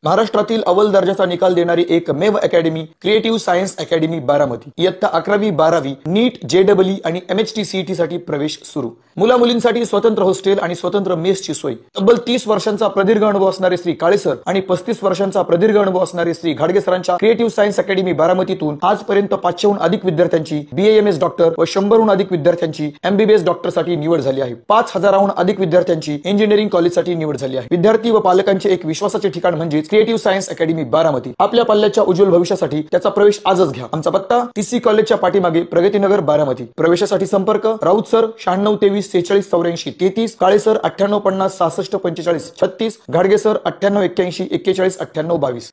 महाराष्ट्रातील अव्वल दर्जाचा निकाल देणारी एकमेव academy creative science academy Baramati. इयत्ता 11वी 12वी नीट, JEE आणि MHT CET साठी प्रवेश सुरू. मुला मुलींसाठी स्वतंत्र हॉस्टेल आणि स्वतंत्र मेसची सोय. तब्बल 30 वर्षांचा प्रदीर्घ अनुभव असणारे श्री काळेसर आणि 35 वर्षांचा प्रदीर्घ अनुभव असणारे श्री घाडगे सरांच्या क्रिएटिव्ह सायन्स अकॅडमी बारामतीतून आजपर्यंत 500हून अधिक विद्यार्थ्यांची BAMS डॉक्टर व 100हून अधिक विद्यार्थ्यांची MBBS डॉक्टर साठी निवड झाली आहे. 5000हून अधिक विद्यार्थ्यांची इंजिनिअरिंग कॉलेजसाठी निवड झाली आहे. विद्यार्थी व पालकांचे एक विश्वासाचे ठिकाण म्हणजे क्रिएटिव्ह सायन्स अकॅडमी बारामती. आपल्या पाल्याच्या उज्ज्वल भविष्यासाठी त्याचा प्रवेश आजच घ्या. आमचा पत्ता TC कॉलेजच्या पाठीमागे प्रगतीनगर बारामती. प्रवेशासाठी संपर्क राऊत सर 96 23 46 84 33, काळे सर 98 50 66 45 36, घाडगे सर 98 81 41 98 22.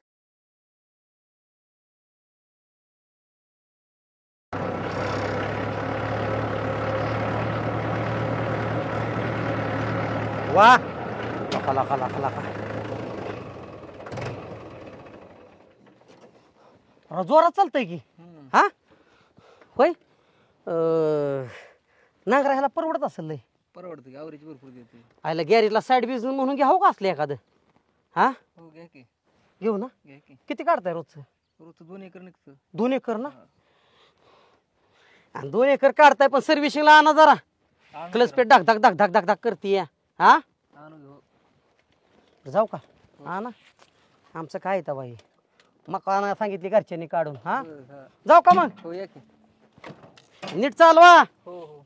वा लका लका लका लका जोरात चालतंय की. हा होय. नांगरा ह्याला परवडत असेल लय. परवडतं की ॲव्हरेज भरपूर देते. आयला गॅरेजला साईड बिझनेस म्हणून घ्यावं का असलं एखादं. हा हो घ्या की. घेऊ ना. घ्या की. किती काढताय रोजचं? रोजचं 2 एकर निघतं. 2 एकर ना. आणि 2 एकर काढताय पण सर्व्हिसिंगला आणा जरा. क्लच पेट धाक धाक धाक धाक धाक धाक करते. हा आणू घेऊ. जाऊ का? हा ना. आमचं काय येतं बाई मका सांगितली घरच्यांनी काढून. हा जाऊ का मग? हो या की. नीट चालवा. हो हो.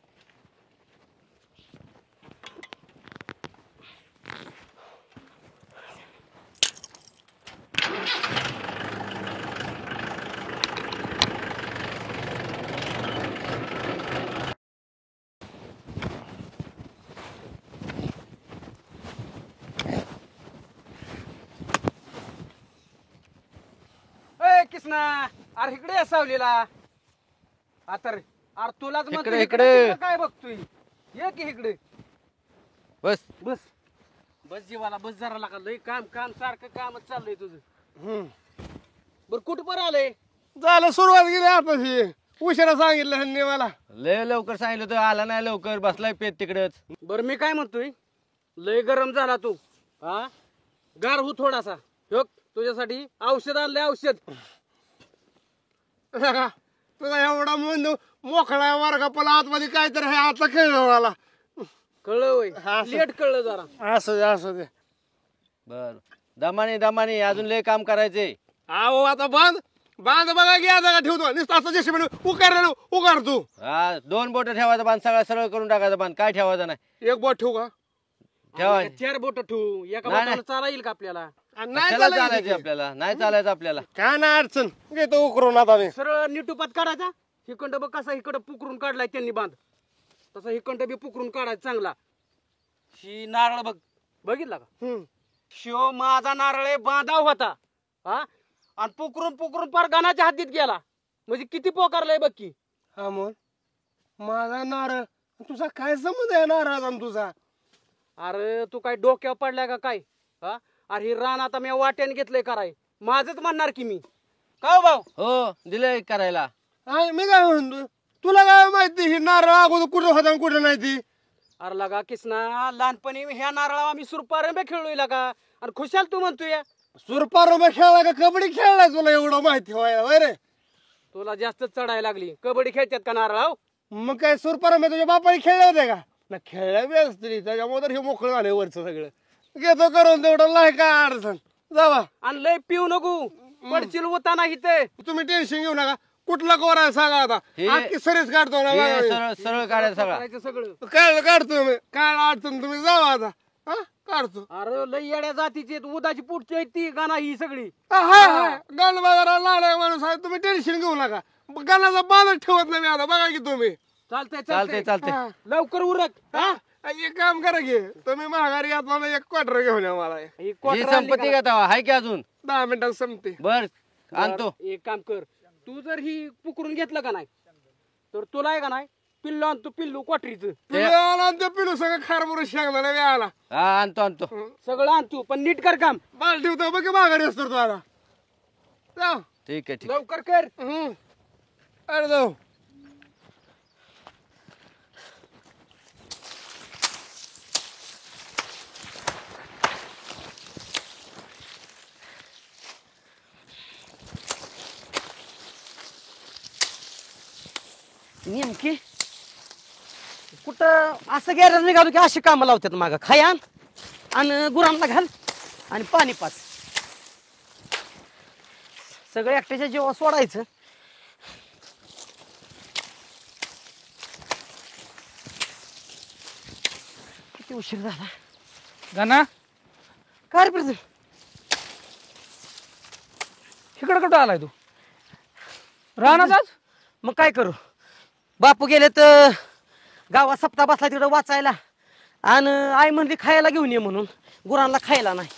किसना अरे इकडे सावलीला आता अरे तुलाच म्हणतो इकडे, इकडे इकडे. तिकडे काय बघतोय. ये की इकडे बस. बस बस जीवाला बस जरा लागा लय काम काम सारखं कामच चाललंय तुझं. बर कुठं पर आलंय? झालं सुरुवात गेली आताशी. उशिरा सांगितलं ह्यांनी मला. लय लवकर सांगितलं तर आला नाही लवकर बसलाय पेट तिकडेच. बर मी काय म्हणतोय लय गरम झाला तू. हा गार हो थोडासा. हो तुझ्यासाठी औषध आणलंय औषध. तुला एवढा मन मोकळा वर्गा पण आतमध्ये काय तर हे आता कळलं मला. कळलं होय. हा, असं. लेट कळलं जरा. असू दे असू दे. बर दमाने दमाने अजून लय काम करायचे. अहो आता बांध बांध बघा घ्या जागा ठेवतो नुसतं असं जशी म्हणून उकार तू. हा 2 बोट ठेवायचं बांध सगळं सरळ करून टाकायचं बांध काय ठेवायचं नाही. एक बोट ठेवू का? ठेवा. 4 बोट ठेवू एका नाही, बोटानं चाला येईल का आपल्याला? आणि नाही कशाला चालायचं चालायचं की. आपल्याला नाही चालायचं आपल्याला. काय नाही अडचण घेतो उकरून आता मी. सरळ निटुपात काढायचा. हिकंड बघ कसा इकडं पुकरून काढलाय त्यांनी बांध. तसा हिकंड बी पुकरून काढायचा चांगला. ही नारळ बघ बघितला का? शिव माझा नारळ बांधाव होता. हा आणि पुकरून पुकरून पार गाण्याच्या हद्दीत गेला. म्हणजे किती पोकारलंय बघ की. हा मग माझा नारळ तुझा काय संबंध आहे नारळाचा आणि तुझा? अरे तू काय डोक्यावर पडलाय का काय? हा अरे ही रान आता मी वाट्याने घेतलंय कराय. माझंच म्हणणार की मी. का हो भाऊ? हो दिलंय करायला. मी काय म्हणतो तुला काय माहिती ही नारळ अगोदर कुठं होता आणि कुठं नाही ती? अरे लगा किसना लहानपणी ह्या नारळावर आम्ही सुरपारंबे खेळलोय का? आणि खुशाल तू म्हणतोय सुरपारोबा खेळला का कबड्डी खेळलाय तुला एवढं माहिती व्हायला वय रे? तुला जास्त चढायला लागली. कबड्डी खेळतात का नारळ? मग काय सुरपारोबा तुझ्या बापाने खेळले होते का? ना खेळल्या बी असतील त्याच्यामुळे तर हे मोकळं झालंय वरचं सगळं. घेतो करून तेवढं लाय काय अडचण जावा. आणि लय पिऊ नको पडशील होता नाही ते. तुम्ही टेन्शन घेऊ नका. कुठला कोर आहे सांगा आता. हे- आजची सरीच काढतो ना हे बघा मी. सरळ सरळ काढायचं सगळं. करायचं सगळं. काढतो मी. काय अडचण तुम्ही जावा आता. हा काढतो. अरे लय येड्या जातीची आहेत, उदाची पुढची आहेत ती गाणा ही सगळी. गाण बाजाराला लालाय माणूस आहे तुम्ही टेन्शन घेऊ नका. गाण्याचा बाजच ठेवत नाही मी आता बघा की तुम्ही. चालतंय चालतंय चालतंय. हा. लवकर उरक. हा एक काम करा की तुम्ही महागारी यात मला 1 क्वार्टर घेऊन या मला. ही ही क्वार्टर आणली संपत्ती का? का तवा हाय की अजून? 10 मिनिटात संपते. बर आणतो. बरं, एक काम कर. तू जर ही पुकरून घेतलं का नाही तर तुला आहे का नाही पिल्लू आणतो पिल्लू क्वाटरीचं. ते पिलू सगळं खारबरू शेंगदाणा बी आला. हा आणतो आणतो. सगळं आणतो पण नीट कर काम. बाल ठेवतो बघ महागारी असतो तो आता. जाऊ. ठीक आहे ठीक. लवकर कर. अरे जाऊ. नेमकी कुठं असं गॅरेज निघालो की अशी कामं लावतात मागं खायान आणि गुरांना घाल आणि पाणी पाच सगळं एकट्याच्या जेव्हा सोडायचं. किती उशीर झाला गाना काय रे प्रथम? इकडं कुठं आलाय तू राहणार आज? मग काय करू बापू गेले तर गावात सप्ताह बसला तिकडं वाचायला आणि आई म्हणली खायला घेऊन ये म्हणून गुरांना खायला नाही.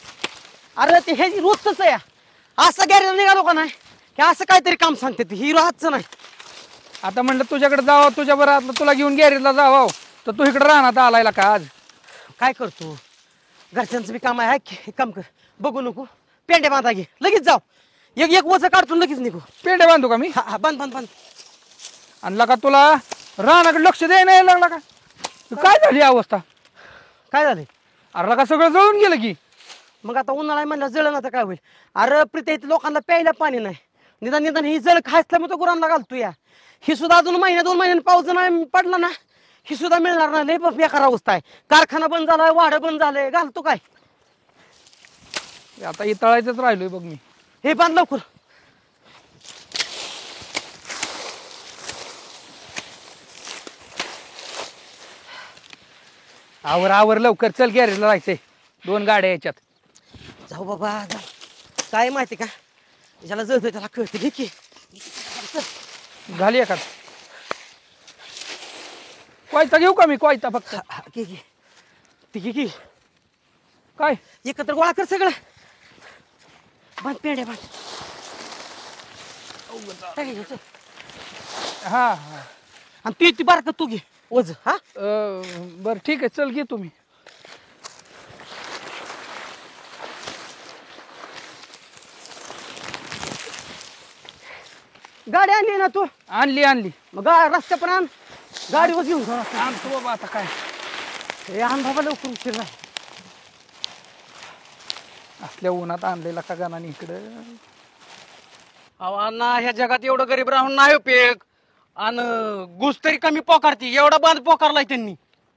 अरे ते हे रोजच आहे असं गॅरेज निघालो का नाही की असं काहीतरी काम सांगते ते हिरो आजचं नाही. आता म्हणलं तुझ्याकडे जावं तुझ्या बरं तुला घेऊन गॅरेजला जावं तर तू इकडे राहणार आलायला का आज? काय करतो घरच्यांचं बी काम आहे एक काम कर बघू नको पेंड्या बांधा घे लगेच जाऊ एक एक वज काढतो लगेच निघू. पेंडे बांधू का मी? हा बांध बांध बांध. आणला का तुला रानाकडे लक्ष द्यायला नाही लागला का? काय झाली अवस्था? काय झालं अरे का सगळं जळून गेलं की? मग आता उन्हाळा म्हणलं जळण आता काय होईल. अरे प्रीती इथे लोकांना प्यायला पाणी नाही निदान निदान ही जळ खायला मग तो गुरांना घालतो या ही सुद्धा अजून महिन्या 2 महिन्यांनी पाऊस नाही पडला ना ही सुद्धा मिळणार नाही. लय बेकार अवस्था आहे. कारखाना बंद झालाय वाढ बंद झालंय घालतो काय? आता इतळायचंच राहिलोय बघ मी. हे बांध लवकर. आवर आवर लवकर चल गॅरेजला जायचंय 2 गाड्या याच्यात. जाऊ बाबा जाऊ. काय माहिती का ज्याला जळतोय त्याला कळतं घे की. झाली एखाद कोयता घेऊ का मी? कोयता फक्त घे घे ती घे घे काय एकत्र गोळा कर सगळं बांध पेंड्या बांध. काय घ्यायचं? हा हा आणि ती बारक तू घे वज. हा बर ठीक आहे चल घे तुम्ही. गाडी आणली ना तू? आणली आणली. मग रस्त्या पण आण गाडीवर घेऊन जा. आणतो बाबा आता काय हे आण बाबा लवकर उशीर नाही. असल्या उन्हात आणलेला का गाना इकडं. अण्णा ह्या जगात एवढं गरीब राहून नाही उपयोग आणि घुस तरी कमी पोकारती एवढा बांध पोकारलाय त्यांनी.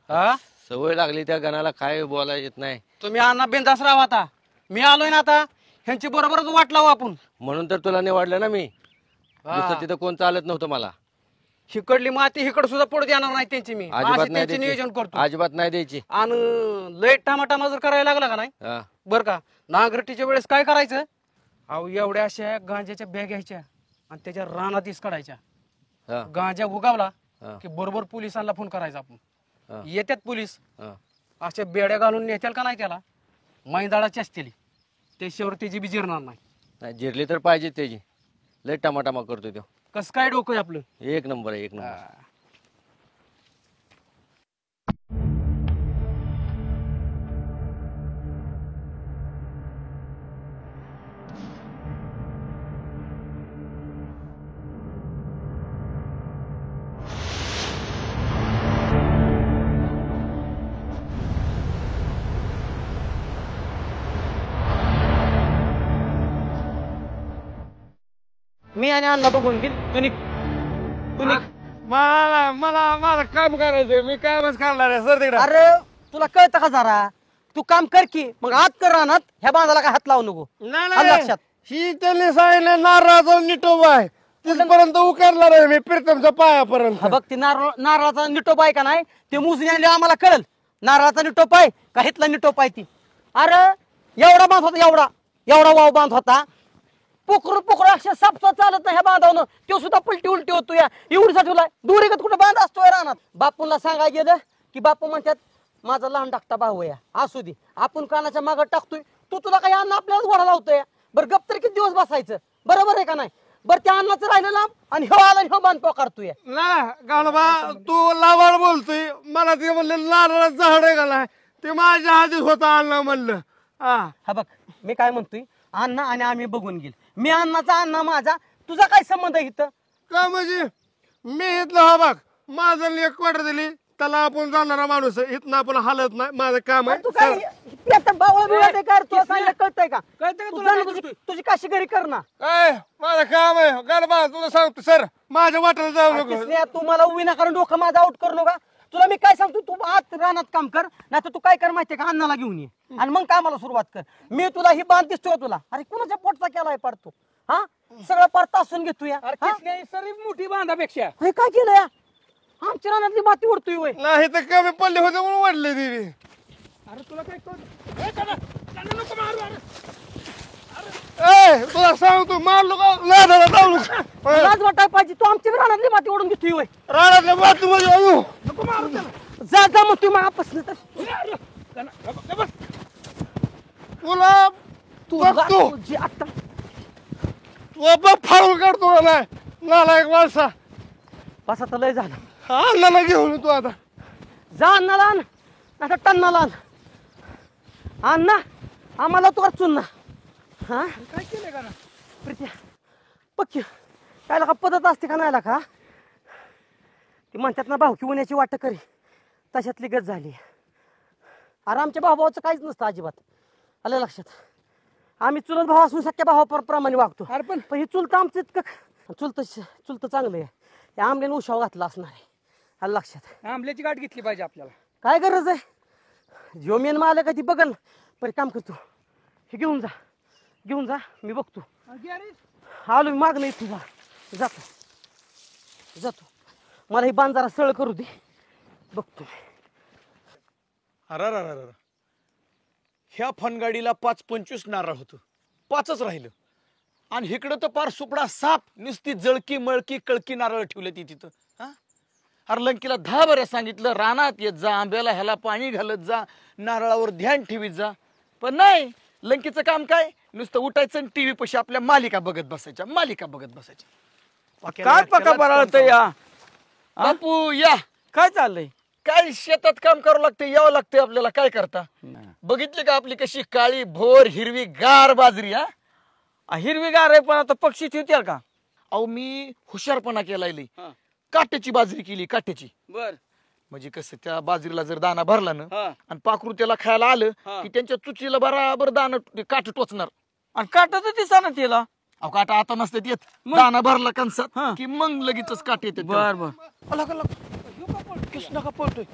हा सवय लागली त्या गणाला काय बोलायला येत नाही. तुम्ही अण्णा बिंदास राहा आता. मी आलोय ना आता ह्यांची बरोबरच वाट लावू आपण. म्हणून तर तुला निवडलं ना मी. नुसतं तिथं कोण चालत नव्हतं मला. हिकडली माती हिकड सुद्धा पडू देणार नाही त्यांची मी अजिबात असे नाही त्यांचे नियोजन द्यायची. करतो. अजिबात नाही द्यायची. आणि लय टामाटामा जर करायला लागला का नाही हा. बर का नांगरटीच्या वेळेस काय करायचं अहो एवढ्या अशा गांजाच्या बॅग घ्यायच्या आणि त्याच्या रानात इस काढायच्या. हा. गांजा उगावला हा. की बरोबर पोलिसांना फोन करायचा आपण. हा. येतात पोलीस हा. अशा बेड्या घालून नेत्याल का नाही त्याला मैदाळाची असतेली त्याच्यावर त्याची बी जिरणार नाही. नाही जिरली तर पाहिजे त्याची. लय टमाटामा करतोय तो. कसं काय डोकं आहे आपलं. एक नंबर आहे एक नंबर. मी आणि अण्णा बघून घेईल तू निघ. तू निघ. मला मला मला काम करायचंय मी कामच करणार आहे सर तिकडे. अरे तुला कळतं का जरा तू काम कर की मग आत कर रानात ह्या बांधाला काय हात लावू नको. नाही आलं नाही लक्षात? ही त्यांनी सांगितलं नारळाचा निटोबा आहे तिथपर्यंत उकारणार आहे मी प्रीतमच्या पायापर्यंत. हा बघ ते नारळाचा निटोप आहे का नाही ते मोजून आणले आम्हाला कळल नारळाचा निटोप आहे का हितला निटोप आहे ती. अरे एवढा बांध होता एवढा वाव बांध होता पोकर अक्षर सापसा चालत नाही ह्या बांधावनं तो सुद्धा पलटी उलटी होतो या एवढी ठेवलाय दुरीगत कुठं बांध असतोय रानात. बापूंना सांगायला गेलं की बापू म्हणतात माझा लहान टाकता भाऊ या असू दे आपण कानाच्या मागं टाकतोय तुला काही अन्न आपल्याला घोडा लावतोय. बरं गप तरी किती दिवस बसायचं बरोबर आहे का नाही. बरं त्या अन्नाचं राहिलं लांब आणि ह्यो आला ह्यो बांध पोकारतोय. ना गाणबा तू लावाड बोलतोय मला ते म्हणलं नारळाचं झाड आहे का नाही ते माझ्या आधीच होता अण्णा म्हणलं. हा बघ मी काय म्हणतोय अण्णा आणि आम्ही बघून घेईल. मी अण्णाचा अण्णा माझा तुझा काय संबंध आहे इथं? का म्हणजे मी इथलं हा बघ माझं 1 क्वार्टर दिली रक्ताला आपण जाणारा माणूस आहे. इथनं आपण हालत नाही. माझं काम तू आहे. काय आता बावळा बिवळा ते काय तुला सांगितलं कळतंय का कळतंय का तू तुला जा ना काय तुझी तुझी काशी घरी कर ना माझं काम आहे. गाडबा तुला सांगतो सर, माझ्या वाटेला जाऊ नको. किसन्या, तू मला विनाकारण डोकं माझं आउट करू नका. तुला मी काय सांगतो, तू आत रानात काम कर, नाही तर तू काय कर माहितीये का, अन्नाला घेऊन ये आणि मग कामाला सुरुवात कर. मी तुला ही बांध दिसतोय तुला. अरे कुणाच्या पोटचा केलाय पाडतो हा, सगळं पार तासून घेतो या. अरे हा? किसन्या ही सरी मोठी बांधापेक्षा हे काय केलं या, आमच्या रानातली माती उडतोय वय. नाही तर कमी पडले होते म्हणून वाढले देवी. अरे तुला काय नको मारू. तुला सांगतो मारलो का नाही दादा, जाऊ नको. लाज वाटाय पाहिजे, तू आमच्या रानातली माती ओढून घेतोय वय. रानातल्या बाथरूममध्ये आयो. नको मारू त्याला. जा जा मग तुम्ही आपस तुला बघतो. तुझी आता तू बाप फाळून काढतो का नाही नालायक माणसा. बस आता लय झालं. अन्नाला घेऊन तू आता. जा अन्नाला आण, आता टन्नाला आण. अण्णा आम्हाला तो चुन ना. हा काय केलंय का ना प्रीत्या पक्की काय का पद्धत असते का नाही का, ती म्हणतात ना भावकी होण्याची वाट करी, तशातली गत झाली. अरे आमच्या भावाचं काहीच नसतं अजिबात, आलं लक्षात. आम्ही चुलत भाव असून सख्या भावाप्रमाणे वागतो. अरे पण ही चुलतं आमचं इतकं चुलतं चांगलं आहे. त्या आंब्याने उशाव घातला असणार आहे, आलं लक्षात. आंबल्याची गाठ घेतली पाहिजे आपल्याला. काय गरज आहे, जो मेन मालक आहे ती बघल पण काम करतो. हे घेऊन जा मी बघतो. आलो मी मागणं येतो, जातो. मला ही बांध जरा सळ करू दे, बघतो. अरे ह्या फनगाडीला 5-25 नारळ होतं, 5च राहिलं. आणि इकडं तर पार सुपडा साप, नुसती जळकी मळकी कळकी नारळ ठेवले ती तिथं. हा, अरे लंकीला 10 बऱ्या सांगितलं रानात येत जा, आंब्याला ह्याला पाणी घालत जा, नारळावर ध्यान ठेवीत जा. पण नाही, लंकीचं काम काय, नुसतं उठायचं आणि टीव्ही पशी आपल्या मालिका बघत बसायच्या. काय पका बराळत या बापू या, काय चाललंय? काय शेतात काम करावं लागतं, यावं लागतंय आपल्याला. काय करता, बघितली का आपली कशी काळी भोर हिरवी गार बाजरी. हा, हिरवीगार आहे पण आता पक्षी ठेवतील का? अहो मी हुशारपणा केलाय लई. काट्याची बाजरी केली, काट्याची. बर म्हणजे कसं, त्या बाजरीला जर दाना भरला ना हा. आणि पाखरू त्याला खायला आलं हा. की त्यांच्या चुचीला बराबर दाना काट टोचणार. आणि काटा तर दिसा ना तिला. अहो काटा आता नसते येत, दाना भरला कणसात हा. की मग लगेचच काट येते. बर कृष्णा का पळतोय?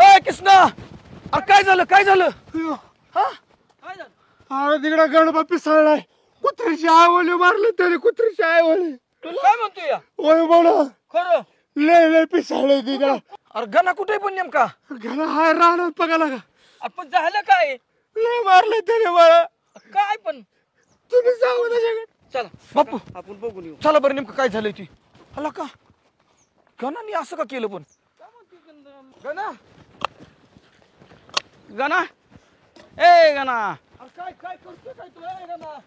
ए कृष्णा, अरे काय झालं हा? अरे तिकडे गणपती पिसाळलाय. कुत्रीची आवली मारली त्याने, कुत्रीची आवली. काय म्हणतो या ओय बोला, खरं? लय पिसाळले तिला. अरे गणा कुठे पण नेमका? घरा हाय राहणार बघायला का, आपण झालं काय? लय मारले त्याने मला. काय पण तुम्ही जाऊ त्याच्याकडे. चला बापू आपण बघून येऊ. चला बरं, नेमकं काय झालंय ती. हला का गणाने असं का केलं पण? गणा गणा ए गणा, काय करतोय काय तू? गणा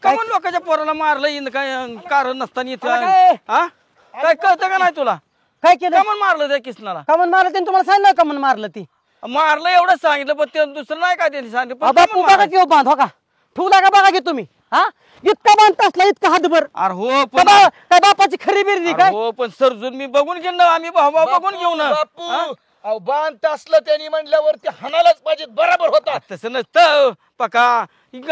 काय लोकांच्या पोराला मारलं इन काय कारण नसताना इथं. अरे काय? हा? काय कळतं का नाही तुला? काय केलं? कमन मारलं त्या किसनाला? कमन मारलं त्यांनी तुम्हाला सांगितलं, कमन मारलं ती. मारलं एवढं सांगितलं पण ते दुसरं नाही काय त्यांनी सांगितलं. पण बापू कमन बघा मारलं. की बांध हो का, ठेवला का बघा की तुम्ही. हा, इतका बांध असला, इतका हातभर. अरे हो पण काय बापाची खरी बिरदी अरे काय? हो पण सरजून मी बघून घेऊन ना, आम्ही भाऊ बघून घेऊ ना. बापू हा? अहो बांध असलं त्यांनी म्हणल्यावर ते हाणायलाच पाहिजे, बरोबर होता. तसं नसतं पका,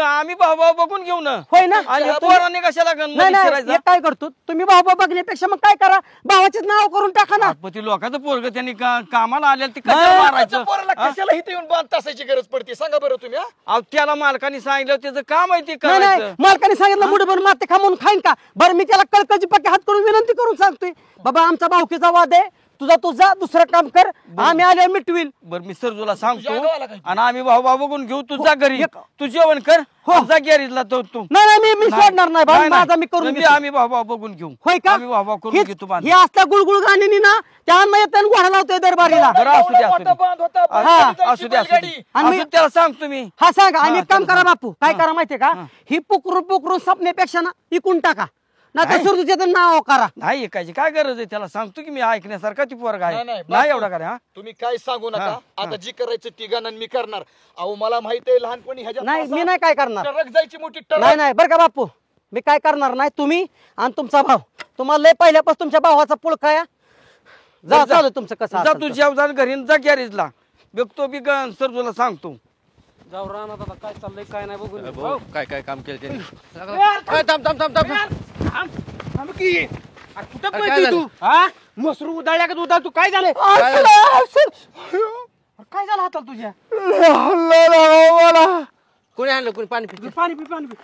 आम्ही भाऊ बघून घेऊ ना. होय ना? आणि तुम्ही- पोरांनी कशाला नाही हे काय करतो तुम्ही, भाऊ बघण्यापेक्षा मग काय करा, भावाचेच नाव करून टाका ना. ती लोकांचं पोरग त्यांनी कामाला आलेलं ते नाही, कशाला मारायचं? पोराला हा? कशाला इथे येऊन बांध तासायची गरज पडते सांगा बरं तुम्ही. हा? अहो, त्याला मालकाने सांगितलं त्याचं काम आहे ते नाही करायचं. मालकाने सांगितलं मुठभर माते खाऊन खाईन का बरं, मी त्याला कळकळची पक्के हात करून विनंती करून सांगतोय, बाबा आमचा भावकीचा वाद आहे, तुझा जा दुसरं काम कर, आम्ही आले मिटवील. बरं मी सरजूला सांगतो तुझ्या गावाला काय? आणि आम्ही भाऊ बघून घेऊ. तू जा घरी, एक- तू जेवण कर, हो. आणि जा गॅरेजला तो तू. नाही मी सोडणार नाही भाऊ, माझा मी करून नाही, घेतो. आम्ही भाऊ बघून घेऊ. होय का? आम्ही भाऊ करून घेतो बांध. हे असल्या गुळगुळ गाणीनी ना त्या अन्न येतं घोडा लावतोय दरबारीला. बरं, असू दे, असू दे. बांध होता, हा, बैलगाडी असू दे, असू दे. बैलगाडी. आणि मी- असू दे, त्याला सांगतो मी. हा सांगा, आणि हा, एक काम चला, करा चला. बापू, काय करा माहितीये का, ही पुकरून सपनेपेक्षा ना इकून टाका, ना तर सुरतुच्याचं नाव करा. नाही ऐकायची काय गरज आहे? त्याला सांगतो की मी ऐकण्यासारखा ती पोरगा आहे. नाही, नाही एवढा काय हा? तुम्ही काय सांगू नका. हा, आता जी करायचं ती गाणं मी करणार. अहो मला माहित आहे लहानपणी ह्याच्यात नाही असा मी नाही काय करणार. टरक जायची मोठी टरक. नाही बरं का बापू, मी काय करणार नाही. तुम्ही आणि तुमचा भाऊ, तुम्हाला लय पहिल्यापासून तुमच्या भावाचा पुळका या, जा चालू तुमचं कसं जा असेल तू तर. जेव जा घरी आणि जा गॅरेजला बघतो बी सर तुला सांगतो. जाऊ राहणार आता काय चाललंय काय नाही बघून येऊ. भाऊ, काय काय काम केलं त्यांनी ए, थांब थांब थांब थांब थांब की. अरे कुठं काय पळतोय झालं? तू हा मसरू उदाळल्या का उदाळ तू काय झालं काय झालं हाताला तुझ्या कोणी आणलं कोणी पाणी पिते पाणी पी पाणी पी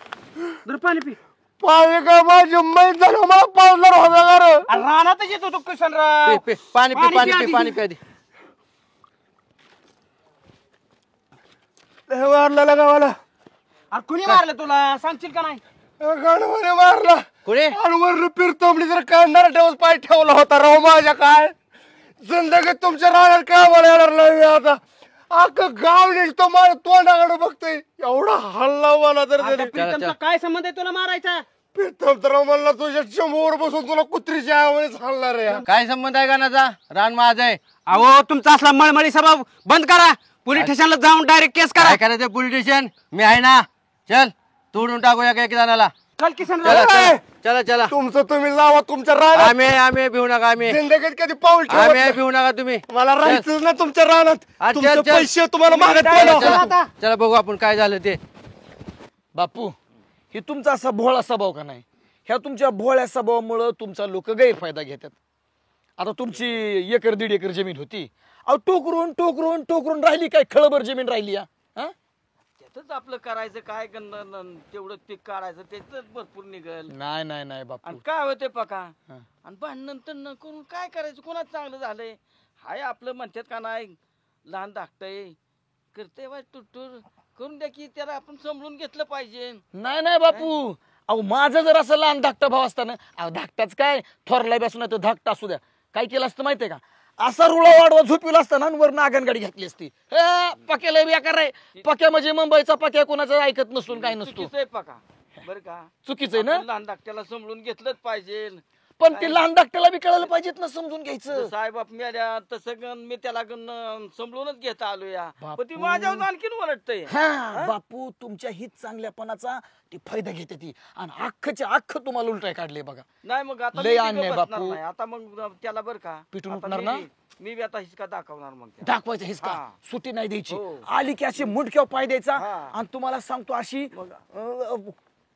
जर पाणी पी पाणी का माझी मैत झालं मला पावसाळा होता का रे? अरे रानातच येतो तू किशनराव पे, पे, पाणी पी पाणी पी पाणी पी आधी लय मारला गावाला अरे कुणी मारलं तुला सांगशील का नाही गणवाने मारला कोणी आणि वरनं फिरतोंबली तर काढणार ठेवून पाय ठेवला होता राव माझ्या काय जिंदगी तुमच्या राहणार काय मला येणार नाही आता अख्खं गाव निघतो माझ्या तोंडाकडे बघतोय एवढा हल्ला मला तर आता प्रीतमचा काय संबंध आहे तुला मारायचा फिरतोम तर म्हणला तुझ्या चंबूवर बसून तुला कुत्रीच्या आवडीच हल्ला रे काय संबंध आहे गाण्याचा रान माझं आहे अहो तुमचा असला मळमळी स्वभाव बंद करा पोलीस स्टेशनला जाऊन डायरेक्ट केस करा काय करायचं पोलीस स्टेशन मी आहे ना चल तोडून टाकूया काही जणाला चल चला किशनराव चला चला चला तुमचं तुम्ही लावा तुमच्या रानात आम्ही भिवू नका आम्ही जिंदगीत कधी पाऊल आम्ही ठेवत भिवू नका तुम्ही मला राहायचंच ना तुमच्या रानात चल, तुमचे चल. पैसे तुम्हाला मागत चला, नाही. चला. आता. चला बघू आपण काय झालं ते बापू ही तुमचा असा भोळा स्वभाव का नाही ह्या तुमच्या भोळ्या स्वभावामुळं तुमचा लोक गैरफायदा घेतात. आता तुमची एकर दीड एकर जमीन होती अहो टोकरून टोकरून टोकरून राहिली काय खळभर जमीन राहिली या हा? त्यातच आपलं करायचं काय तेवढं पीक काढायचं त्याच भरपूर निघल नाही नाही नाही बापू आणि काय होते पका हा. आणि भांडण तर करून काय करायचं कोणाच चांगलं झालंय हाय आपलं म्हणतात का नाही लहान धाकटय करते बा तुटूर करून द्या की त्याला आपण समजून घेतलं पाहिजे. नाही नाही बापू अहो माझं जर असं लहान धाकटा भाव असताना अहो धाकटाच काय थोरला बसून तर धाकटा असू द्या काय केलं असतं माहितीये का असा रुळा वाढवा झोपविला असताना आणि वर नागनगाडी घातली असती पक्याला बेकार आहे पक्या म्हणजे मुंबईचा पक्या कोणाचं ऐकत नसून काय नसतो चुकीचं आहे पका बरं का चुकीचं आहे ना आपण लहान धाकट्याला समजून घेतलंच पाहिजे. पण ते लहान धाकट्याला बी कळायला पाहिजेत ना समजून घ्यायचं साहेबाप मेल्या तसं मी त्याला समजूनच घेता आलो या बापू. पण ती माझ्यावर आणखीन वरटतय. हा बापू तुमच्या हित चांगल्यापणाचा ती फायदा घेते ती आणि अख्खच्या अख्ख तुम्हाला उलटाय काढले बघा नाही मग आता लय मी अन्याय बसणार बापू. नाही. आता मग त्याला बरं का पिटून आता उठणार मी ना? मी बी आता हिसका दाखवणार मग त्याला. दाखवायचं हिसका हा. सुट्टी नाही द्यायची हो. आली की अशी मुंडक्यावर पाय द्यायचा हा. आणि तुम्हाला सांगतो अशी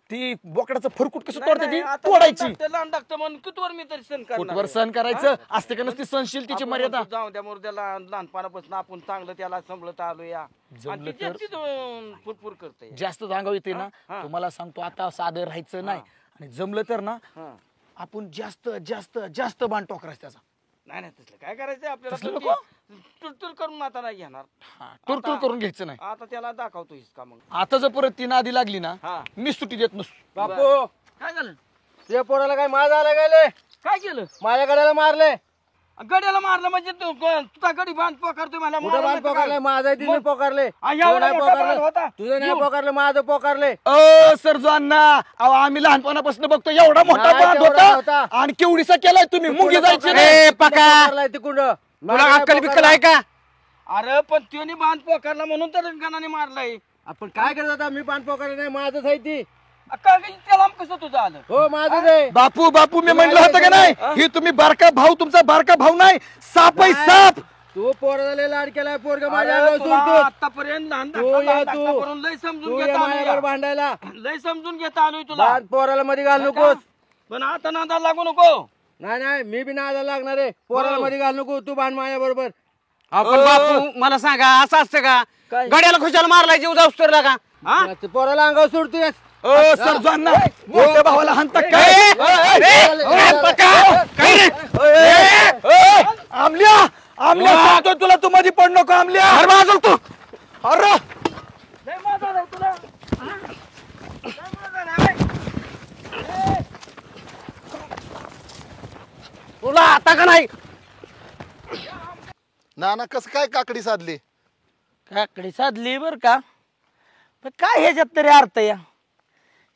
ती बोकडाचं फरकूट कसं नाही, तोडते नाही, ती आता तोडायची लहान धाकटं म्हणून कितवर मी तरी सण करणार पोटवर आहे. सहन करायचं असते का नसती सहनशीलतेची आपण मर्यादा म्हणतो जाऊ द्या मुर्द्याला लहानपणापासून आपण चांगलं त्याला सांभाळत आलो या जमलं आणि ती तर- जास्तीच फुरफुर करते. जास्त जागाव येते ना हा. तुम्हाला सांगतो आता साधं राहायचं नाही आणि जमलं तर ना हा. आपण जास्त जास्त जास्त बाण टोकरायचं त्याचा नाही नाही तसलं काय करायचं तसलं आपल्याला नको? तुरतुर करून आता नाही घेणार. टुरटुर करून घ्यायचं नाही आता त्याला दाखवतो हिसका मग. आता जर परत ती नादी लागली ना हा. मी सुट्टी देत नसतो बापू काय झालं तुझ्या पोराला काय माझ आला गेले काय केलं माझ्या गड्याला मारले गड्याला मारलं म्हणजे तुझा गडी बांध पकडतोय मला कुठं मारलं बाण नाही तर पोकारले काय? माझा तिने पोकारले आ, एवढा तुझं नाही मोठा बाण पोकारले होता. तुझं नाही पोकारले माझं पोकारले सर जो अण्णा अहो आम्ही लहानपणापासून बघतो एवढा मोठा नाही, बांध तेवढा होता होता. आणि केवढीसा केलाय तुम्ही मुंगी जायचे ना. ए पका तिकुंड तुला अक्कल बिक्कल आहे का अरे पण त्याने बांध पकडला म्हणून तर रंगाने मारलाय. आपण काय करत होता मी बाण पोकारले नाही माझंच आहे ती का ग त्याला कसं तुझं आलं हो माझंच आहे बापू बापू मी म्हणलं होतं का नाही ही तुम्ही बारका भाऊ तुमचा बारका भाऊ नाही साप आहे साप तू पोराला लाड केलाय पोरग माझ्या अरे, अंगावर तुला सोडतो आतापर्यंत लहान तू ये धाकटा तू. करून लय समजून तू ये घेता माझ्यावर आलोय. भांडायला लय समजून घेता आलोय तुला बाण पोराला मध्ये घाल नकोस पण आता नादा लागू नको. नाही नाही मी बी नादाला लागणार आहे पोराला मध्ये घाल नको तू भांड माझ्या बरोबर आपण बापू मला सांगा असं असतं का गड्याला खुशाला मारलाय जीव जाऊस तर का हा पोराला अंगावर सोडतोय सर जो अण्णा मोठ्या भावाला हाणता काय आमल्या आमल्या सांगतो तुला तू मध्ये पड नको आमल्या अरे बाजूला तू अरे लय मजा आलाय तुला हा? लय मजा आलाय. तुला आता का नाही नाना कसं काय काकडी साधली काकडी साधली बर का पण काय ह्याच्यात तरी अर्थ या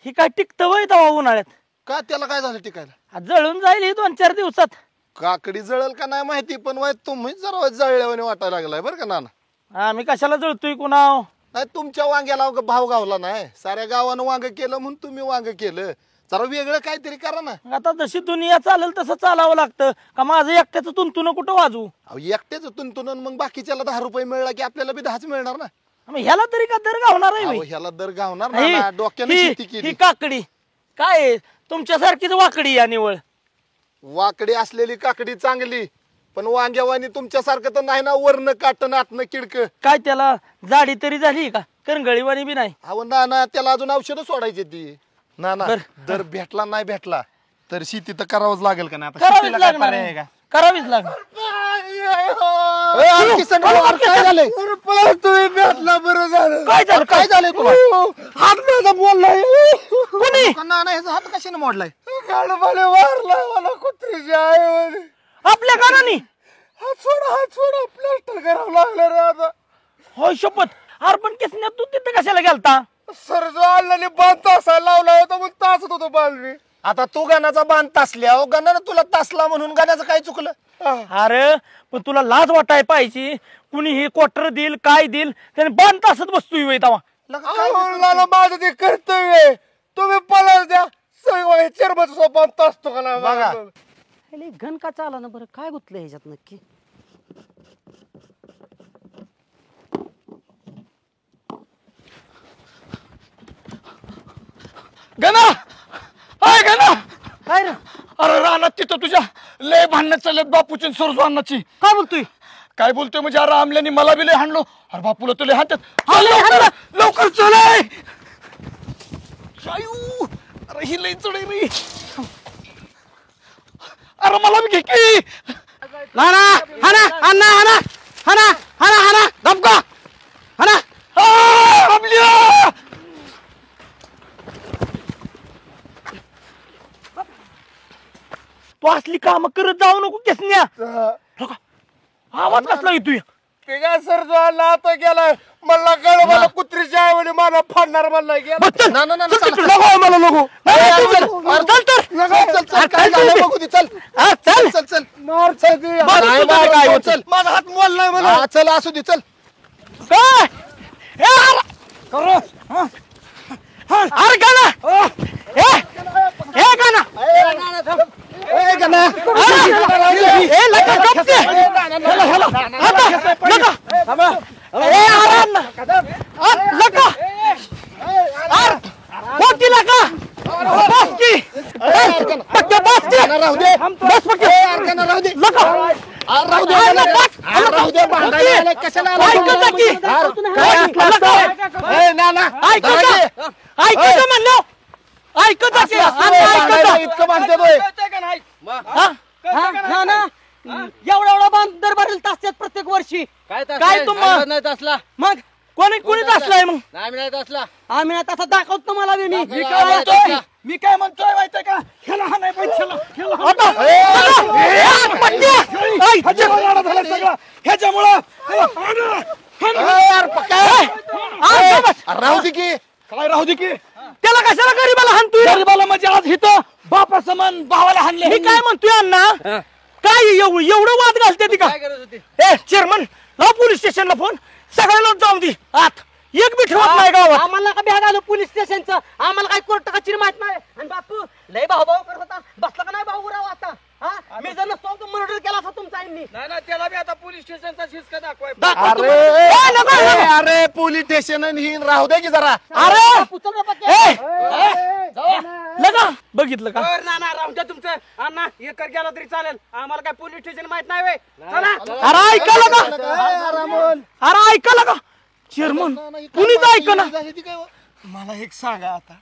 ही काय टिकतं वय तवा उन्हाळ्यात का त्याला काय झालं टिकायला आ, जळून जाईल ही 2-4 दिवसात. काकडी जळल का नाही माहिती पण वाय तुम्ही जरा जळल्यावाने वाटायला लागलाय बरं का नाना आम्ही कशाला जळतोय कुणाव नाही तुमच्या वांग्याला भाव गावला नाही साऱ्या गावानं वांग केलं म्हणून तुम्ही वांग केलं जरा वेगळं काहीतरी करा ना. आता जशी दुनिया चालेल तसं चालावं लागतं का माझं एकट्याचं तुंतुन कुठं वाजू. अहो एकटेच तुंतून मग बाकीच्याला 10 रुपये मिळला की आपल्याला बी 10च मिळणार ना. मग ह्याला तरी का दर गावणार आहे अहो होय? ह्याला दर गावणार ना, ना डोक्याने ही शेती केली. ही काकडी काय आहे? तुमच्यासारखीच वाकडी या निवळ. वाकडी असलेली काकडी चांगली, पण वांग्यावानी तुमच्यासारखं तर नाही ना, वरनं काटन आतनं किडक. काय त्याला जाडी तरी झाली का? करंगळीवाणी बी नाही. अहो ना त्याला अजून औषधं सोडायची ती ना. बर. दर भेटला नाही भेटला तर शेती तर करावंच लागेल का नाही. आता करावीच शेतीला काय लागणार पर्याय आहे का? करावीच लागणार. ए, अरे किसन भाऊ, अरे काय झालंय? तुम्ही भेटला बरं झालं. काय झालं? काय झालंय तुला? हात माझा बोललाय कोणी? ना ह्याचा हात कशाने मोडलाय? गाडवाले मारला मला कुत्रीची आई. आपल्या घरानी. हात सोडा प्लास्टर करावं लागलं रे आता. होय शपथ. अरे पण किसन्या तू तिथं कशाला गेलता? सर जो अल्लाने बांध तासायला लावला होता मग तासत होतो बांध मी. आता तू गाण्याचा बांध तासल्या, अहो गाण्यानं तुला तासला म्हणून गाण्याचं काय चुकलं? अरे पण तुला लाज वाटाय पाहिजे. कुणी हे क्वार्टर देईल काय देईल त्याने बांध तासत बसतोय होय तवा. माझं ते कर्तव्य आहे. तुम्ही पलाच द्या चेअरमनचा बांध तासतो का नाही बघा. अरे घन का चाला ना बरं, काय गुतलं ह्याच्यात नक्की? गणा, अय गणा, काय रे? अरे रानात तिथं तुझ्या लय भांडणं चालत बापूची सरजू अण्णाची. काय बोलतोय? काय बोलतोय म्हणजे अरे आमल्याने मला बी लय हाणलो. अरे बापूला तुला हातात लवकर चल. शायू, अरे ही लय चढ रे. अरे मला बी घे की. हाना हाना हाना हाना हाना हाना हाना धमका हाना. आमल्या तू असली काम करत जाऊ नको किसन्या. आवाज कसला येतोय? ते काय सर जो अल्ला आता गेलाय मला कळ मला कुत्रीची आई म्हणे मला फाडणार मला गेला. मला नको. काय झालं बघू दे. चल चल चल चल मार काय होतं? चल माझा हात मोडलाय मला. चल असू दे चल. काय? अरे गाना गाना ऐकायचं म्हणलं ऐकत इतकं मानते तोय. ना ना एवढा एवढा बांध दर भरेल तासत्यात प्रत्येक वर्षी. काय तुम्हाला नाही तसला. मग कोणी कुणीच असलाय मग. नाही मी नाही तसला. आम्ही आता तसं दाखवतो मला बी. मी काय म्हणतोय माहितीये का? ह्याला हा नाही पाहिजे ह्याच्यामुळं राहू दे की. काय राहू दे की. त्याला कशाला गरीबाला हाणतोय? गरीबाला म्हणजे आज इथं बापा समान भावाला हाणले. मी काय म्हणतोय अण्णा, काय एवढं वाद घालते ती का? काय करत होती? ए चेअरमन लाव पोलीस स्टेशनला फोन. सगळ्याला जाऊन दे आत. एक बी ठेवत नाही गावात. आम्हाला का बिहाग आलं पोलीस स्टेशनचं? आम्हाला काय कोर्ट कचेरी माहित नाही. आणि बापू लय भाऊ भाऊ करत होता. बसला का नाही भाऊ राव आता? हा मी जर नसतो तर मर्डर केला असता तुमचा आईंनी. नाही ना त्याला बी आता पोलीस स्टेशनचा शिस्का दाखवाय. अरे पोलीस स्टेशन ही राहू दे की जरा. अरे बापू, चल रे पक्के. लगा बघितलं का? ना ना राहून द्या तुमचं. अण्णा एकर गेला तरी चालेल. आम्हाला काय पोलीस स्टेशन माहित नाही वे. चला. अरे ऐकायला का? अरे ऐकायला का? चेअरमन कुणीच ऐकना. मला एक सांगा आता,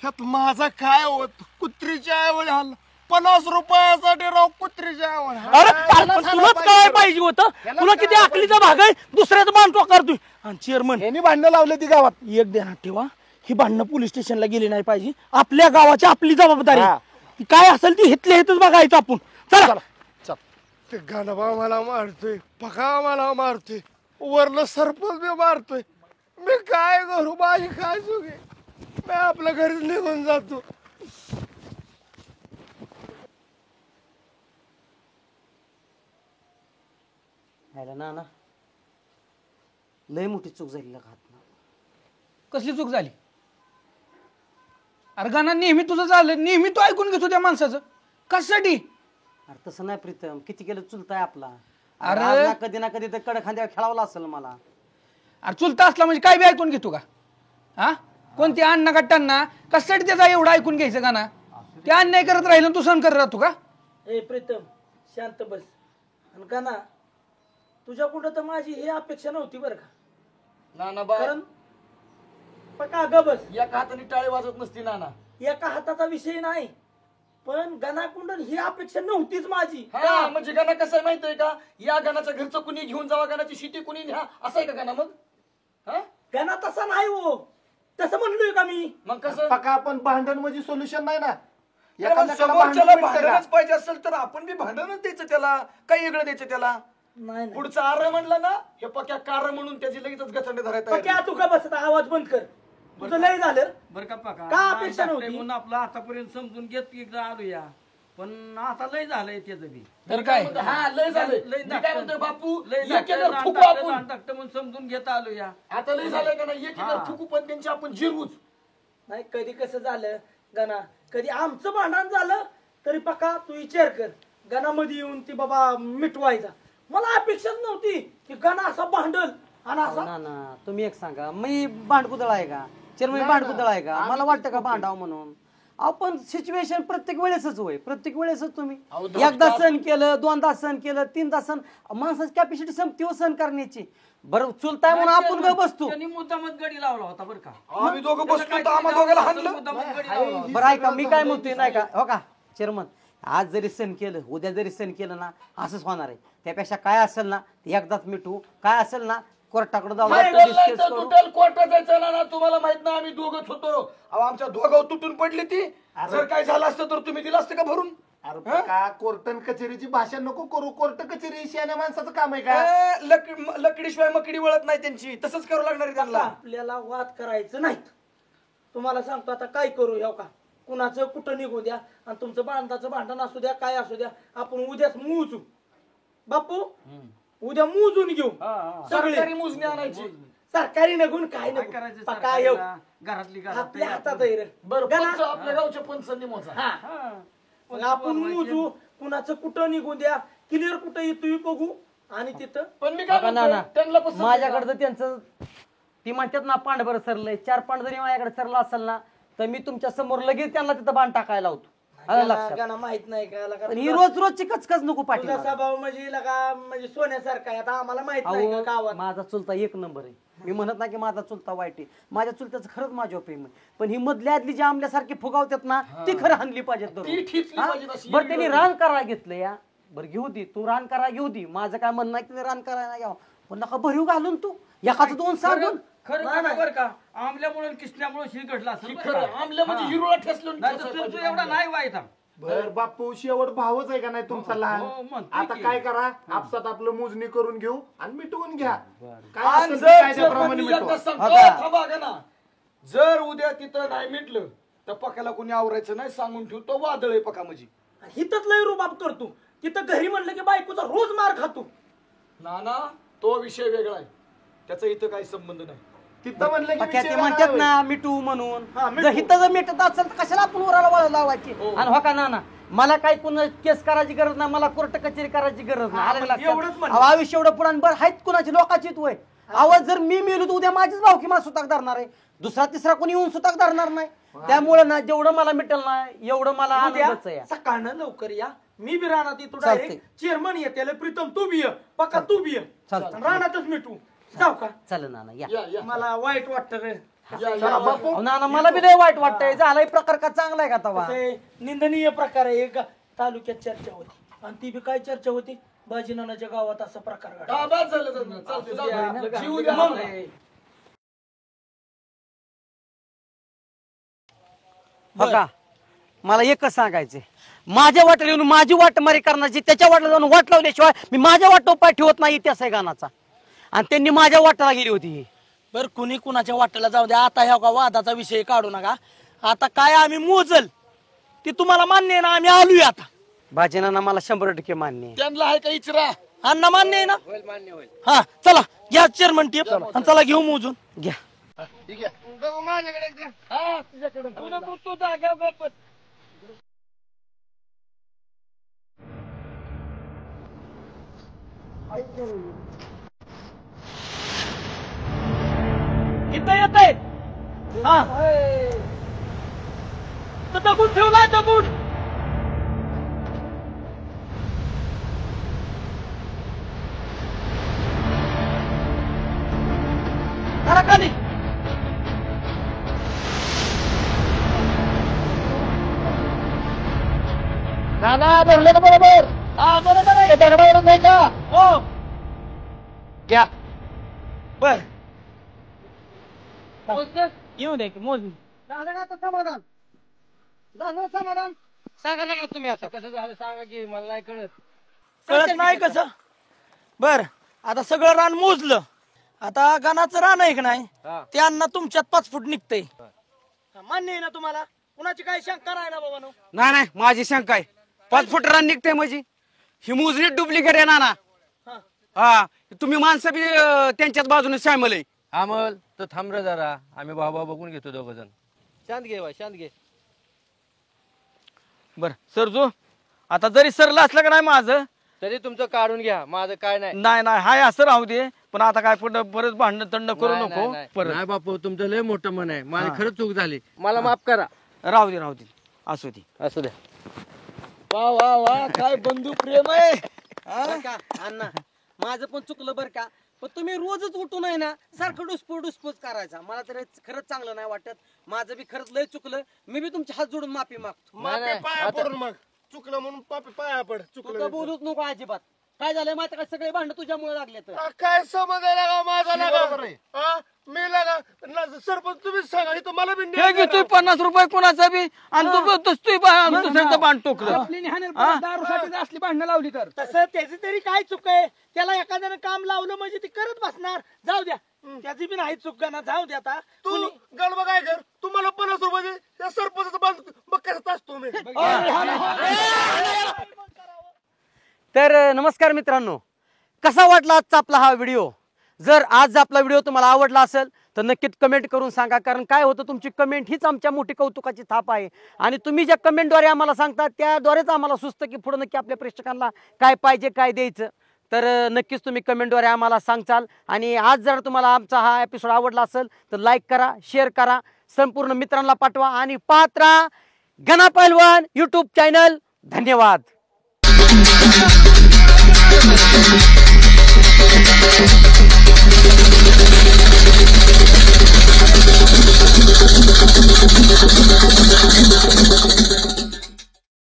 ह्यात माझा काय होत? कुत्रीच्या ऐवळी हल्ला 50 रुपयासाठी राव कुत्रीच्या ऐवळी. अरे पण तुलाच काय पाहिजे होतं? तुला किती अकलीचा भाग आहे? दुसऱ्याचा बांधतो करतोय. आणि चेअरमन यांनी भांडणं लावले ती गावात. एक ध्यानात ठेवा, ही भांडणं पोलीस स्टेशनला गेली नाही पाहिजे. आपल्या गावाची आपली जबाबदारी. ती काय असेल ती हितल्या हितच बघायचं आपण. चला ते गाणबा मला मारतोय, पका मला मारतोय, वरलं सरपंच मी मारतोय. मी काय करू? माझी काय चुकी? मी आपल्या घरीच निघून जातो. ना ना लय मोठी चूक झाली. कसली चूक झाली? अरे गाणं नेहमी तुझं चाललंय, नेहमी तू ऐकून घेतो त्या माणसाचं, कशासाठी? अरे तसं नाही प्रीतम, किती केलं चुलताय आपला. अरे. आज ना कधी ना कधी तर कडक खांद्यावर खेळावला असेल मला. अरे चुलता असला म्हणजे काय बी ऐकून घेतो का? हा, कोणती अण्णा गट्टांना कशासाठी त्याचा एवढं ऐकून घ्यायचं गाणं? ते अन्याय करत राहिलं तू सहन करत राहतो का? ए प्रीतम शांत बस. आणि का ना तुझ्या कुठं तर माझी ही अपेक्षा नव्हती बरं का. नाना बा कारण पका ग बस. एका हाताने टाळी वाजत नसती नाना. एका हाताचा विषय नाही, पण गणाकुंडन ही अपेक्षा नव्हतीच माझी. हा म्हणजे गाणं कसं आहे माहितीये का, या गाण्याच्या घरचं कुणी घेऊन जावा, गाण्याची शिटी कुणी न्या, असं आहे का गाणं मग? हा गणा तसा नाही हो, तसं म्हणलोय का मी. मग कसं पक्का आपण भांडण म्हणजे सोल्युशन नाही ना. अरे मग एखाद्याला समोरच्याला भांडण भेटतं भांडणच पाहिजे असेल तर आपण बी भांडणच द्यायचं त्याला, काही वेगळं द्यायचं त्याला. नाही नाही. पुढचं आर म्हणलं ना, हे पक्या कार म्हणून त्याची लगेचच गथंडे धरायला पक्या तू का बसत, आवाज बंद कर. तुझं लय झालं. बरं का पका का अपेक्षा नव्हती? म्हणून आपलं आतापर्यंत समजून घेत एकदा आलूया, पण आता लय झालंय त्याचं बी. तर काय? हा लय झालंय. लय मी काय म्हणतोय बापू, लय एक एकर लहान फुकू टाकतं, आपण. लहान टाकतं म्हणून समजून घेत आलूया. आता लय झालंय का नाही, एक एकर फुकू पण त्यांची आपण जिरवूच. नाही कधी कसं झालं गणा, कधी आमचं भांडण झालं तरी पक्का तू विचार कर, गणामध्ये येऊन ती बाबा मिटवायचा. मला अपेक्षाच नव्हती की गणा असा भांडल आणि असा. ना ना तुम्ही एक सांगा, मी भांडकुदळ आहे का? चिरमणी भांडकुदळ आहे का? मला वाटतं का भांडावं म्हणून? आपण सिच्युएशन प्रत्येक वेळेसच होय, प्रत्येक वेळेसच तुम्ही एकदा सण केलं, दोनदा सण केलं, तीनदा सण, माणसाची कॅपॅसिटी संपती हो सण करण्याची. बरं चुलताय म्हणून आपण काय बसतो. त्यांनी मुद्दामच गडी लावला होता बरं का. आम्ही दोघं बसतो तर आम्हा दोघांना हाणलं. मुद्दामच गडी लावला होता. बरं ऐका, मी काय म्हणतोय नाही का, हो का चेअरमन, आज जरी सण केलं, उद्या जरी सण केलं ना, असंच होणार आहे. त्यापेक्षा काय असेल ना ते एकदाच मिटू, काय असेल ना कोर्टाकडे जाऊ, डिस्कस करू. टोटल कोर्टात जायचं ना, तुम्हाला माहित ना आम्ही दोघंच होतो. अहो आमच्या दोघांवर तुटून पडली ती. जर काय झालं असतं तर तुम्ही दिलं असतं का भरून? अरे पक्का कोर्टन कचेरीची भाषा नको करू. कोर्ट कचेरी शियाण्या माणसाचं काम आहे का? लकडीशिवाय मकडी वळत नाही त्यांची, तसंच करावं लागणार आहे त्यांना. आपल्याला वाद करायचं नाहीत. तुम्हाला सांगतो आता काय करू ह्या का, कुणाचं कुठं निघू द्या आणि तुमचं बांधाचं भांडण असू द्या, काय असू द्या, आपण उद्याच मोजू. बापू उद्या मोजून घेऊ सरकारी सगळे. मोजणी आणायची. सरकारी नगून काय काय नको, करायचं पक्का येऊ. सरकारला? घरातली घरात आपल्या हातात आहे रे. बरं गणा. पंच, आपल्या गावच्या पंचांनी मोजा. हा. मग आपण मोजू, कुणाचं कुठं निघून द्या, क्लिअर कुठं येतोय बघू आणि तिथं. पण मी काय बघा ना म्हणतोय, ना, त्यांना पसंत आहे का? माझ्याकडे तर त्यांचं ती म्हणतात ना पांढबर सरलंय, 4 जरी माझ्याकडे सरला असेल ना तर मी तुमच्या समोर लगेच त्यांना तिथं बाण टाकायला लावतो. आलं लक्षात? गणा माहित नाही का लगा, पण ही रोजची कचकच नको तुझा पाठी. स्वभाव म्हणजे लगा म्हणजे सोन्यासारखा आहे. आता आम्हाला माहित नाही का गावात. माझा चुलता एक नंबर आहे. मी म्हणत नाही की माझा चुलता वाईट आहे, माझ्या चुलत्याचं खरंच माझ्यावर प्रेम आहे. पण ही मधल्या आदली जी आमल्यासारखी फुगावतात ना ती खरं हाणली पाहिजेत ती दररोज. ठिचली हा? पाहिजेत अशी. बरं त्यांनी रान करा घेतलं या, बरं घेऊ दे, तू रान करा घेऊ दे, माझं काय म्हणणं नाही की रान करायला घ्यावं, पण नका भरीव घालून तू एखादं 2 सांगून. खरं खरं बरं का, आमल्यामुळे किसल्यामुळे हे घडलं असेल बरं का. आमल्या म्हणजे हिरोला ठेसलं नाही तर तुमचं एवढा नाही वाईट हा. बर बापू शेवट भावच आहे का नाही तुमचा लहान. हो, म्हणतोय आता की. काय करा, आपसात आपलं मोजणी करून घेऊ आणि मिटवून घ्या. काय आणि असेल ते जर कायद्याप्रमाणे मी मिटवा. एकदा सांगतो, बघा. थांबा का ना, जर उद्या तिथं नाही मिटलं तर पकाला कोणी आवरायचं नाही, सांगून ठेवतो वादळ आहे पका म्हणजे. हिथंच लय रुबाब करतो, तिथं घरी म्हणलं की बायकोचा रोज मार खातो. नाना तो विषय वेगळा आहे, त्याचा इथं काही संबंध नाही. तिथं म्हणलं की पक्या विषय ते वेगळा म्हणतात होईल. ना मिटू म्हणून. हा, मिटू. जर हिथं जर मिटत असेल तर कशाला आपण उराला वळ लावायची. आणि हो का ना मला काही कुणा केस करायची गरज नाही, मला कोर्ट कचेरी करायची गरज नाही. आलं लक्षात? एवढंच म्हणलं. अहो, आयुष्य एवढं पुराण बरं आहेत कुणाची लोकांचीच वय. आवाज जर मी मेलो तर उद्या माझीच भावकी मला सुताक धरणार आहे, दुसरा तिसरा कोणी येऊन सुताक धरणार नाही. त्यामुळे ना जेवढं मला मिटल ना एवढं मला आनंदच आहे. सकाळनं लवकर या, मी बी रानात येतो चालतंय. डायरेक्ट. चेअरमन येते, प्रीतम तू बी ये, पक्का तू बी ये. चालतंय. रानातच मिटू. जाऊ का, चल नाना या. या या मला वाईट वाटतं रे. चला बापू अहो, नाना मला बी लय वाईट वाटतंय. झालाय प्रकार का चांगला आहे का तवा? कसं आहे, निंदनीय प्रकार आहे. एक तालुक्यात चर्चा होती आणि ती बी काय चर्चा होती, बाजीनानाच्या गावात असा प्रकार घडला. हा, बस झालं चालतंय, जाऊ दे. आपलं जीव द्या मग. आपला. बघा मला एकच सांगायचंय, माझ्या वाटेला येऊन माझी वाटमारी करण्याची, त्याच्या वाटेला जाऊन वाट लावल्याशिवाय मी माझ्या वाटेवर पाय ठेवत नाही. इतिहास आहे गाण्याचा. आणि त्यांनी माझ्या वाटेला गेली होती. बर कुणी कुणाच्या वाटेला जाऊ द्या, आता ह्या वादाचा विषय काढू नका. आता काय आम्ही मोजल ती तुम्हाला मान्य आहे ना, आम्ही आलोय आता. भाजीनाना मला 100% मान्य आहे. त्यांना आहे का इचरा? अण्णा मान्य आहे ना? हा चला घ्या चेअरमन टीप आणि चला घेऊ मोजून. घ्या. ठीक आहे बघू माझ्याकडे एकदा. हा तुझ्याकडे तू जाग्यावर गप्प. इथं येतंय हा तर दगून ठेवलाय दगून जरा खाली नाना धरले ना बरोबर. हा बरोबर आहे दगडावरून नाही का हो घ्या. बर येऊ दे की मोजून झालं का आता समाधान झालं समाधान सांगा ना तुम्ही आता कसं झालं सांगा की मला नाही कळत. कळत नाही कसं बर आता सगळं रान मोजलं आता गणाचं रान आहे की नाही हा. ते अन्न तुमच्यात 5 फूट निघतंय मान्य आहे ना तुम्हाला कुणाची काही शंका नाही ना बाबा नाही नाही माझी शंका आहे 5 फूट रान निघते म्हणजे ही मोजणी डुप्लिकेट आहे ना हा तुम्ही माणसं बी त्यांच्याच बाजूने सामील आहे अमल तर थांब रे जरा आम्ही भाऊ बघून घेतो दोघ जण. शांत घे बा शांत घे. बर सरजू आता जरी सरलं असलं का नाही माझं तरी तुमचं काढून घ्या माझं काय नाही. नाही नाही हाय असं राहू दे पण आता काय परत भांडण तंड करू नाही, नको नाही, परत नाही बापू तुमचं लय मोठं मन आहे माझी हा. खरंच चूक झाली मला माफ करा. राहू दे असू दे असू द्या. वा वा वा काय बंधू प्रेम आहे बरं का अण्णा माझं पण चुकलं बरं का पण तुम्ही रोजच उठून आहे ना सारखं डुसपूस करायचा मला तर हे खरंच चांगलं नाही वाटत माझं बी खरंच लय चुकलं मी बी तुमच्या हात जोडून माफी मागतो नाही, मापे पाया आता- पडून मग चुकलं म्हणून पापी पाया पड तू तर चुकलं बोलूच नको अजिबात काय झालंय माहिती का सगळे भांडण तुझ्यामुळे लागले तर काय समज आहे लागा माझा बरोबर आहे. लागा हा मी लागा सरपंच तुम्हीच सांगा इथं मला बी हे न्याय घेतोय द्या. 50 रुपये कोणाचा बी आणि तू दुसतोय दुसऱ्यांचं बाण टोकलं आपली निहानेल दारूसाठी असली भांडणं लावली तर तसं त्याची तरी काय चूक आहे त्याला एखाद्यानं काम लावलं म्हणजे ती करत बसणार जाऊ द्या त्याची बी नाही चूक ना जाऊ द्या आता तू गडबड काय कर तुम्हाला 50 रुपये दे, त्या सरपंचाचा बांध मग करत असतो मी तर नमस्कार मित्रांनो कसा वाटला आजचा आपला हा व्हिडिओ जर आज आपला व्हिडिओ तुम्हाला आवडला असेल तर नक्कीच कमेंट करून सांगा कारण काय होतं तुमची कमेंट हीच आमच्या मोठी कौतुकाची थाप आहे आणि तुम्ही ज्या कमेंटद्वारे आम्हाला सांगता त्याद्वारेच आम्हाला सुचतं की पुढे नक्की आपल्या प्रेक्षकांना काय पाहिजे काय द्यायचं तर नक्कीच तुम्ही कमेंटद्वारे आम्हाला सांगचाल आणि आज जर तुम्हाला आमचा हा एपिसोड आवडला असेल तर लाईक करा शेअर करा संपूर्ण मित्रांना पाठवा आणि पाहत राहा गणा पहलवान YouTube चॅनल धन्यवाद.